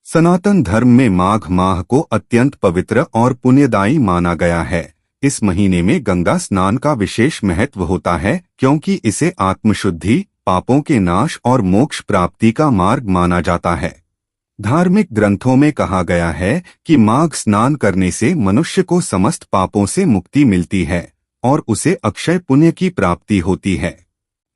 सनातन धर्म में माघ माह को अत्यंत पवित्र और पुण्यदायी माना गया है। इस महीने में गंगा स्नान का विशेष महत्व होता है क्योंकि इसे आत्मशुद्धि, पापों के नाश और मोक्ष प्राप्ति का मार्ग माना जाता है। धार्मिक ग्रंथों में कहा गया है कि माघ स्नान करने से मनुष्य को समस्त पापों से मुक्ति मिलती है और उसे अक्षय पुण्य की प्राप्ति होती है।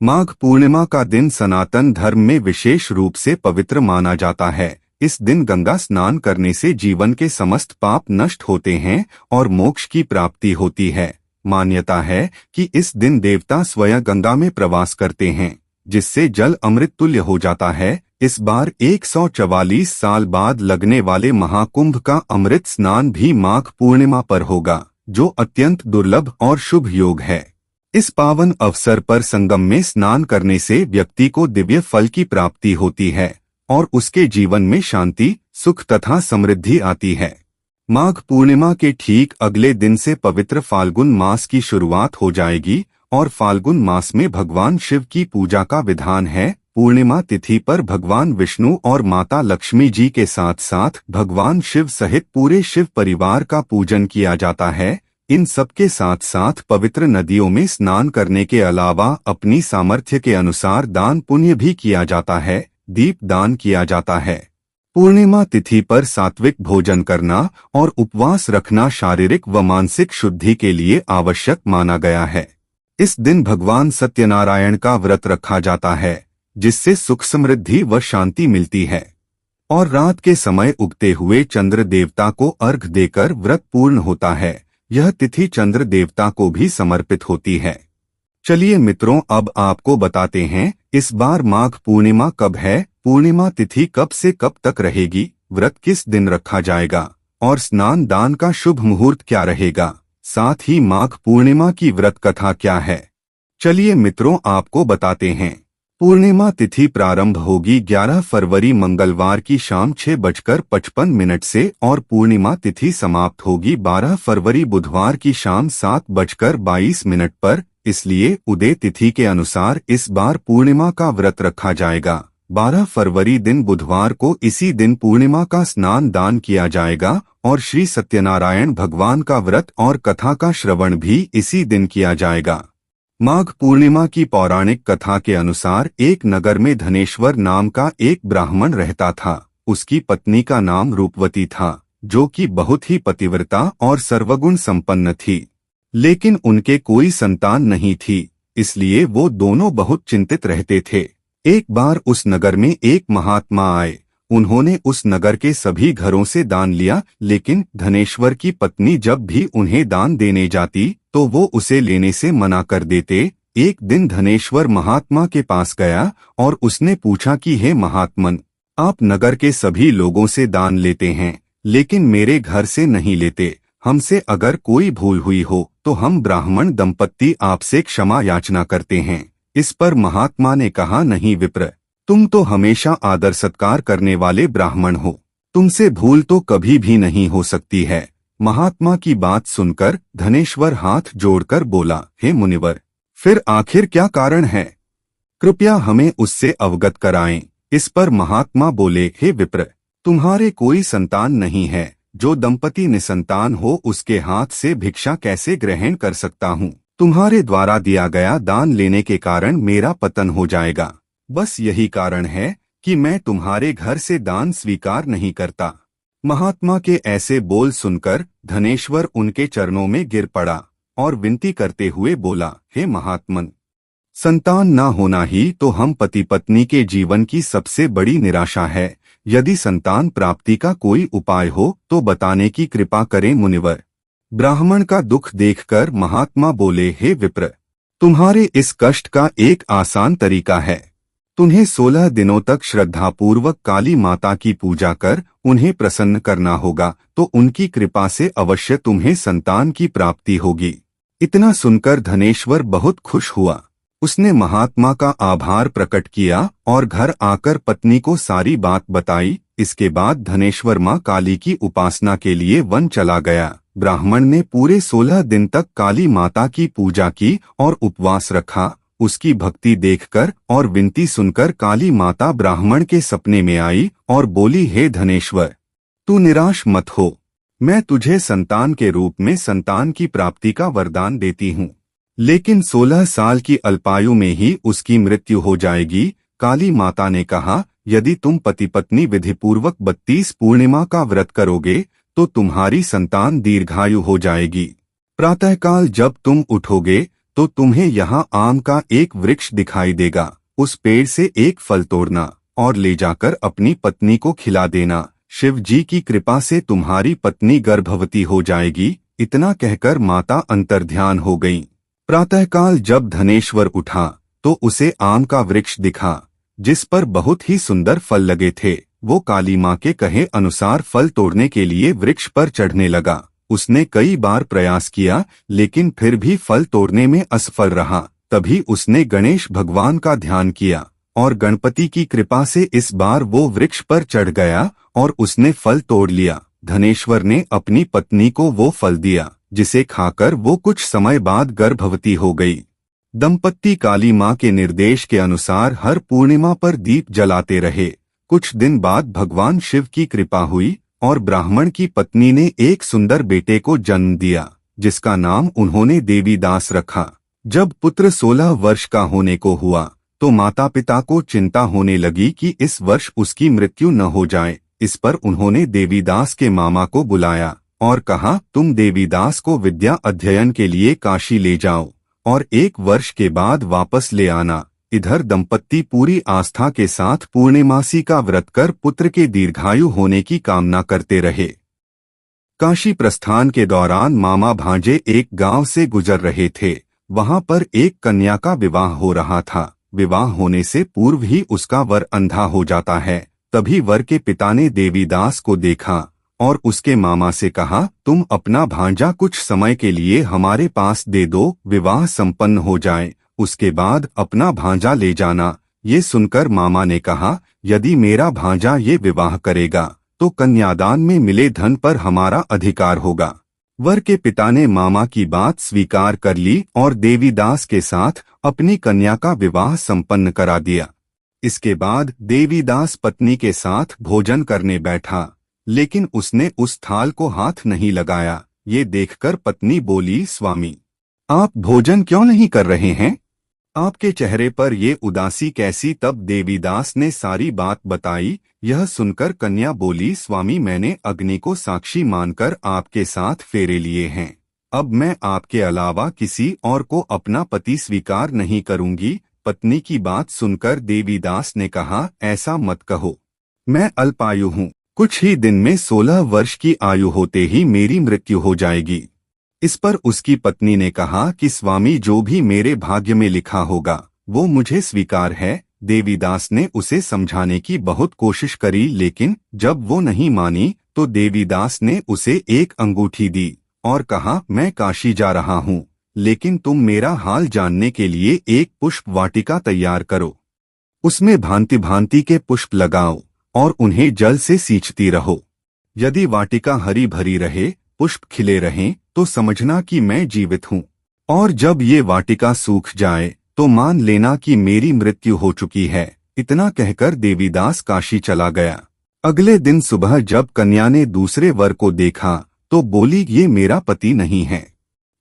माघ पूर्णिमा का दिन सनातन धर्म में विशेष रूप से पवित्र माना जाता है। इस दिन गंगा स्नान करने से जीवन के समस्त पाप नष्ट होते हैं और मोक्ष की प्राप्ति होती है। मान्यता है कि इस दिन देवता स्वयं गंगा में प्रवास करते हैं, जिससे जल अमृत तुल्य हो जाता है। इस बार 144 साल बाद लगने वाले महाकुंभ का अमृत स्नान भी माघ पूर्णिमा पर होगा, जो अत्यंत दुर्लभ और शुभ योग है। इस पावन अवसर पर संगम में स्नान करने से व्यक्ति को दिव्य फल की प्राप्ति होती है और उसके जीवन में शांति, सुख तथा समृद्धि आती है। माघ पूर्णिमा के ठीक अगले दिन से पवित्र फाल्गुन मास की शुरुआत हो जाएगी और फाल्गुन मास में भगवान शिव की पूजा का विधान है। पूर्णिमा तिथि पर भगवान विष्णु और माता लक्ष्मी जी के साथ साथ भगवान शिव सहित पूरे शिव परिवार का पूजन किया जाता है। इन सबके साथ साथ पवित्र नदियों में स्नान करने के अलावा अपनी सामर्थ्य के अनुसार दान पुण्य भी किया जाता है। दीप दान किया जाता है। पूर्णिमा तिथि पर सात्विक भोजन करना और उपवास रखना शारीरिक व मानसिक शुद्धि के लिए आवश्यक माना गया है। इस दिन भगवान सत्यनारायण का व्रत रखा जाता है, जिससे सुख समृद्धि व शांति मिलती है। और रात के समय उगते हुए चंद्र देवता को अर्घ देकर व्रत पूर्ण होता है। यह तिथि चंद्र देवता को भी समर्पित होती है। चलिए मित्रों, अब आपको बताते हैं इस बार माघ पूर्णिमा कब है, पूर्णिमा तिथि कब से कब तक रहेगी, व्रत किस दिन रखा जाएगा और स्नान दान का शुभ मुहूर्त क्या रहेगा, साथ ही माघ पूर्णिमा की व्रत कथा क्या है। चलिए मित्रों, आपको बताते हैं। पूर्णिमा तिथि प्रारंभ होगी 11 फरवरी मंगलवार की शाम 6:55 से और पूर्णिमा तिथि समाप्त होगी 12 फरवरी बुधवार की शाम 7:22 पर। इसलिए उदय तिथि के अनुसार इस बार पूर्णिमा का व्रत रखा जाएगा। 12 फरवरी दिन बुधवार को इसी दिन पूर्णिमा का स्नान दान किया जाएगा और श्री सत्यनारायण भगवान का व्रत और कथा का श्रवण भी इसी दिन किया जाएगा। माघ पूर्णिमा की पौराणिक कथा के अनुसार एक नगर में धनेश्वर नाम का एक ब्राह्मण रहता था। उसकी पत्नी का नाम रूपवती था, जो कि बहुत ही पतिव्रता और सर्वगुण संपन्न थी, लेकिन उनके कोई संतान नहीं थी, इसलिए वो दोनों बहुत चिंतित रहते थे। एक बार उस नगर में एक महात्मा आए। उन्होंने उस नगर के सभी घरों से दान लिया, लेकिन धनेश्वर की पत्नी जब भी उन्हें दान देने जाती तो वो उसे लेने से मना कर देते। एक दिन धनेश्वर महात्मा के पास गया और उसने पूछा कि हे महात्मन, आप नगर के सभी लोगों से दान लेते हैं, लेकिन मेरे घर से नहीं लेते। हमसे अगर कोई भूल हुई हो तो हम ब्राह्मण दंपत्ति आपसे क्षमा याचना करते हैं। इस पर महात्मा ने कहा, नहीं विप्र, तुम तो हमेशा आदर सत्कार करने वाले ब्राह्मण हो, तुमसे भूल तो कभी भी नहीं हो सकती है। महात्मा की बात सुनकर धनेश्वर हाथ जोड़कर बोला, हे मुनिवर, फिर आखिर क्या कारण है, कृपया हमें उससे अवगत कराएं। इस पर महात्मा बोले, हे विप्र, तुम्हारे कोई संतान नहीं है, जो दंपति निसंतान हो उसके हाथ से भिक्षा कैसे ग्रहण कर सकता हूँ। तुम्हारे द्वारा दिया गया दान लेने के कारण मेरा पतन हो जाएगा। बस यही कारण है कि मैं तुम्हारे घर से दान स्वीकार नहीं करता। महात्मा के ऐसे बोल सुनकर धनेश्वर उनके चरणों में गिर पड़ा और विनती करते हुए बोला, हे महात्मन, संतान न होना ही तो हम पति पत्नी के जीवन की सबसे बड़ी निराशा है। यदि संतान प्राप्ति का कोई उपाय हो तो बताने की कृपा करें मुनिवर। ब्राह्मण का दुख देखकर महात्मा बोले, हे विप्र, तुम्हारे इस कष्ट का एक आसान तरीका है। तुम्हें 16 दिनों तक श्रद्धापूर्वक काली माता की पूजा कर उन्हें प्रसन्न करना होगा, तो उनकी कृपा से अवश्य तुम्हें संतान की प्राप्ति होगी। इतना सुनकर धनेश्वर बहुत खुश हुआ। उसने महात्मा का आभार प्रकट किया और घर आकर पत्नी को सारी बात बताई। इसके बाद धनेश्वर मां काली की उपासना के लिए वन चला गया। ब्राह्मण ने पूरे 16 दिन तक काली माता की पूजा की और उपवास रखा। उसकी भक्ति देखकर और विनती सुनकर काली माता ब्राह्मण के सपने में आई और बोली, हे धनेश्वर, तू निराश मत हो, मैं तुझे संतान के रूप में संतान की प्राप्ति का वरदान देती हूँ, लेकिन 16 साल की अल्पायु में ही उसकी मृत्यु हो जाएगी। काली माता ने कहा, यदि तुम पति पत्नी विधिपूर्वक 32 पूर्णिमा का व्रत करोगे तो तुम्हारी संतान दीर्घायु हो जाएगी। प्रातःकाल जब तुम उठोगे तो तुम्हें यहाँ आम का एक वृक्ष दिखाई देगा, उस पेड़ से एक फल तोड़ना और ले जाकर अपनी पत्नी को खिला देना। शिव जी की कृपा से तुम्हारी पत्नी गर्भवती हो जाएगी। इतना कहकर माता अंतर्ध्यान हो गईं। प्रातःकाल जब धनेश्वर उठा तो उसे आम का वृक्ष दिखा जिस पर बहुत ही सुंदर फल लगे थे। वो काली माँ के कहे अनुसार फल तोड़ने के लिए वृक्ष पर चढ़ने लगा। उसने कई बार प्रयास किया लेकिन फिर भी फल तोड़ने में असफल रहा। तभी उसने गणेश भगवान का ध्यान किया और गणपति की कृपा से इस बार वो वृक्ष पर चढ़ गया और उसने फल तोड़ लिया। धनेश्वर ने अपनी पत्नी को वो फल दिया जिसे खाकर वो कुछ समय बाद गर्भवती हो गई। दंपत्ति काली माँ के निर्देश के अनुसार हर पूर्णिमा पर दीप जलाते रहे। कुछ दिन बाद भगवान शिव की कृपा हुई और ब्राह्मण की पत्नी ने एक सुंदर बेटे को जन्म दिया जिसका नाम उन्होंने देवीदास रखा। जब पुत्र 16 वर्ष का होने को हुआ तो माता पिता को चिंता होने लगी कि इस वर्ष उसकी मृत्यु न हो जाए। इस पर उन्होंने देवीदास के मामा को बुलाया और कहा, तुम देवीदास को विद्या अध्ययन के लिए काशी ले जाओ और 1 वर्ष के बाद वापस ले आना। इधर दंपत्ति पूरी आस्था के साथ पूर्णिमासी का व्रत कर पुत्र के दीर्घायु होने की कामना करते रहे। काशी प्रस्थान के दौरान मामा भांजे एक गांव से गुजर रहे थे। वहां पर एक कन्या का विवाह हो रहा था। विवाह होने से पूर्व ही उसका वर अंधा हो जाता है। तभी वर के पिता ने देवीदास को देखा और उसके मामा से कहा, तुम अपना भांजा कुछ समय के लिए हमारे पास दे दो, विवाह संपन्न हो जाए, उसके बाद अपना भांजा ले जाना। ये सुनकर मामा ने कहा, यदि मेरा भांजा ये विवाह करेगा तो कन्यादान में मिले धन पर हमारा अधिकार होगा। वर के पिता ने मामा की बात स्वीकार कर ली और देवीदास के साथ अपनी कन्या का विवाह संपन्न करा दिया। इसके बाद देवीदास पत्नी के साथ भोजन करने बैठा लेकिन उसने उस थाल को हाथ नहीं लगाया। ये देखकर पत्नी बोली, स्वामी, आप भोजन क्यों नहीं कर रहे हैं? आपके चेहरे पर ये उदासी कैसी? तब देवीदास ने सारी बात बताई। यह सुनकर कन्या बोली, स्वामी, मैंने अग्नि को साक्षी मानकर आपके साथ फेरे लिए हैं। अब मैं आपके अलावा किसी और को अपना पति स्वीकार नहीं करूंगी। पत्नी की बात सुनकर देवीदास ने कहा, ऐसा मत कहो, मैं अल्पायु हूँ। कुछ ही दिन में 16 वर्ष की आयु होते ही मेरी मृत्यु हो जाएगी। इस पर उसकी पत्नी ने कहा कि स्वामी, जो भी मेरे भाग्य में लिखा होगा वो मुझे स्वीकार है। देवीदास ने उसे समझाने की बहुत कोशिश करी लेकिन जब वो नहीं मानी तो देवीदास ने उसे एक अंगूठी दी और कहा, मैं काशी जा रहा हूँ लेकिन तुम मेरा हाल जानने के लिए एक पुष्प वाटिका तैयार करो। उसमें भांति भांति के पुष्प लगाओ और उन्हें जल से सींचती रहो। यदि वाटिका हरी भरी रहे, पुष्प खिले रहें तो समझना कि मैं जीवित हूँ, और जब ये वाटिका सूख जाए तो मान लेना कि मेरी मृत्यु हो चुकी है। इतना कहकर देवीदास काशी चला गया। अगले दिन सुबह जब कन्या ने दूसरे वर को देखा तो बोली, ये मेरा पति नहीं है,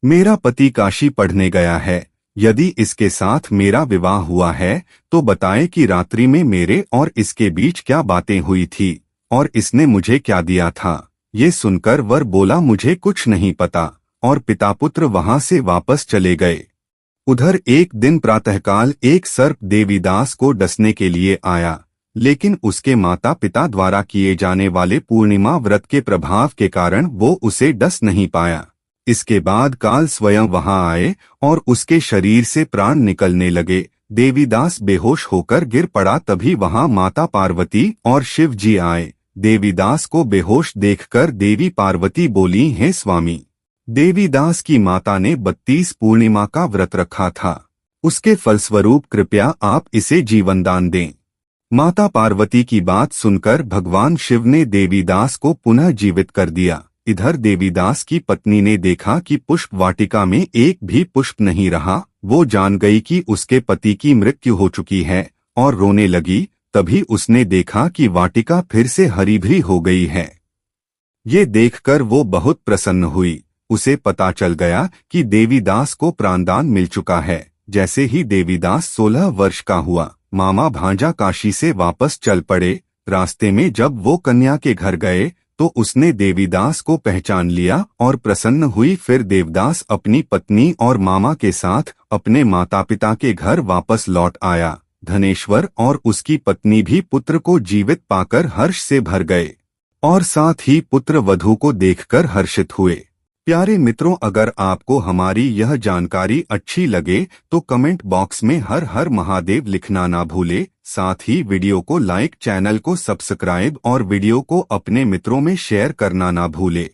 मेरा पति काशी पढ़ने गया है। यदि इसके साथ मेरा विवाह हुआ है तो बताए कि रात्रि में मेरे और इसके बीच क्या बातें हुई थी और इसने मुझे क्या दिया था। ये सुनकर वर बोला, मुझे कुछ नहीं पता, और पिता पुत्र वहां से वापस चले गए। उधर एक दिन प्रातःकाल एक सर्प देवीदास को डसने के लिए आया लेकिन उसके माता पिता द्वारा किए जाने वाले पूर्णिमा व्रत के प्रभाव के कारण वो उसे डस नहीं पाया। इसके बाद काल स्वयं वहां आए और उसके शरीर से प्राण निकलने लगे। देवीदास बेहोश होकर गिर पड़ा। तभी वहां माता पार्वती और शिव जी आए। देवीदास को बेहोश देखकर देवी पार्वती बोली, हे स्वामी, देवीदास की माता ने 32 पूर्णिमा का व्रत रखा था, उसके फलस्वरूप कृपया आप इसे जीवनदान दें। माता पार्वती की बात सुनकर भगवान शिव ने देवीदास को पुनः जीवित कर दिया। इधर देवीदास की पत्नी ने देखा कि पुष्प वाटिका में एक भी पुष्प नहीं रहा वो जान गई कि उसके पति की मृत्यु हो चुकी है और रोने लगी। तभी उसने देखा कि वाटिका फिर से हरी भरी हो गई है। ये देखकर वो बहुत प्रसन्न हुई। उसे पता चल गया कि देवीदास को प्राणदान मिल चुका है। जैसे ही देवीदास 16 वर्ष का हुआ, मामा भांजा काशी से वापस चल पड़े। रास्ते में जब वो कन्या के घर गए तो उसने देवीदास को पहचान लिया और प्रसन्न हुई। फिर देवदास अपनी पत्नी और मामा के साथ अपने माता पिता के घर वापस लौट आया। धनेश्वर और उसकी पत्नी भी पुत्र को जीवित पाकर हर्ष से भर गए और साथ ही पुत्र वधू को देखकर हर्षित हुए। प्यारे मित्रों, अगर आपको हमारी यह जानकारी अच्छी लगे तो कमेंट बॉक्स में हर हर महादेव लिखना ना भूले। साथ ही वीडियो को लाइक, चैनल को सब्सक्राइब और वीडियो को अपने मित्रों में शेयर करना ना भूले।